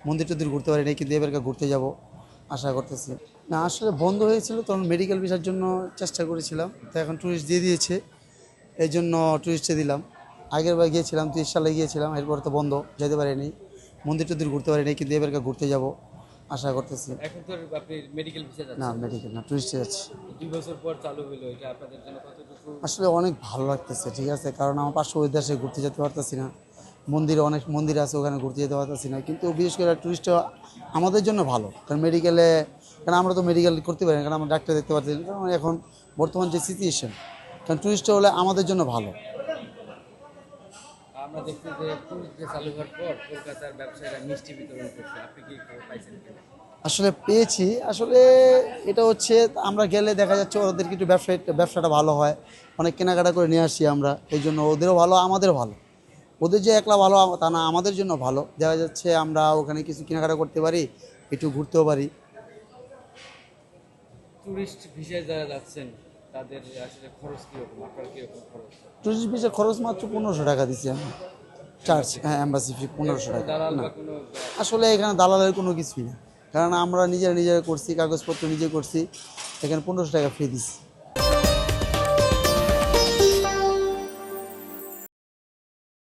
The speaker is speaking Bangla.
মন্দির টন্দির ঘুরতে পারি নাই, কিন্তু এবারকে ঘুরতে যাব আশা করতেছি। না আসলে বন্ধ হয়েছিল, তখন মেডিকেল ভিসার জন্য চেষ্টা করেছিলাম, তো এখন ট্যুরিস্ট দিয়ে দিয়েছে, এই জন্য ট্যুরিস্টে দিলাম। আগের বার গিয়েছিলাম, 30 সালে গিয়েছিলাম, এরপর তো বন্ধ, যেতে পারিনি, মন্দির টন্দির ঘুরতে পারি নাই, কিন্তু এবারকে ঘুরতে যাব আশা করতেছি। এখন তো আপনি মেডিকেল ভিসা না যাচ্ছেন, মেডিকেল না, ট্যুরিস্টে যাচ্ছি। 2 বছর পর চালু হলো, এটা আপনাদের জন্য কতটুকু? আসলে অনেক ভালো লাগতেছে, ঠিক আছে, কারণ আমার পার্শ্ববর্তী দেশে ঘুরতে যেতে পারতেছি না, মন্দিরে অনেক মন্দির আছে, ওখানে ঘুরতে যেতে পারতেছি না, কিন্তু বিশেষ করে টুরিস্ট আমাদের জন্য ভালো, কারণ মেডিকেলে, কারণ আমরা তো মেডিকেল করতে পারি না, কারণ আমরা ডাক্তার দেখতে পারতেছি না, কারণ এখন বর্তমান যে সিচুয়েশন, কারণ টুরিস্ট হলে আমাদের জন্য ভালো। আমরা দেখছি যে ট্যুরিস্ট ভিসা চালু হওয়ার পর কলকাতার ব্যবসায়ীরা মিষ্টি বিতরণ করছে, আপনি কি খবর পাইছেন কিনা? আসলে পেয়েছি, আসলে এটা হচ্ছে আমরা গেলে দেখা যাচ্ছে ওদের একটু ব্যবসাটা ভালো হয়, অনেক কেনাকাটা করে নিয়ে আসি আমরা, এই জন্য ওদেরও ভালো আমাদেরও ভালো। ওদের যে একলা ভালো তা না, আমাদের জন্য ভালো, দেখা যাচ্ছে আমরা ওখানে কিছু কেনাকাটা করতে পারি, একটু ঘুরতেও পারি। ট্যুরিস্ট ভিসায় যারা যাচ্ছেন তাদের আসলে খরচ কীরকম, আপনার কীরকম খরচ? টুরিস্ট ভিসা খরচ মাত্র 1500 টাকা দিচ্ছি আমি, চার্জ, হ্যাঁ এম্বাসি ফি 1500 টাকা। দালাল না বা কোনো আসলে এখানে দালালের কোনো কিছুই না, কারণ আমরা নিজেরা করছি, কাগজপত্র নিজে করছি, এখানে 1500 টাকা ফি দিচ্ছি।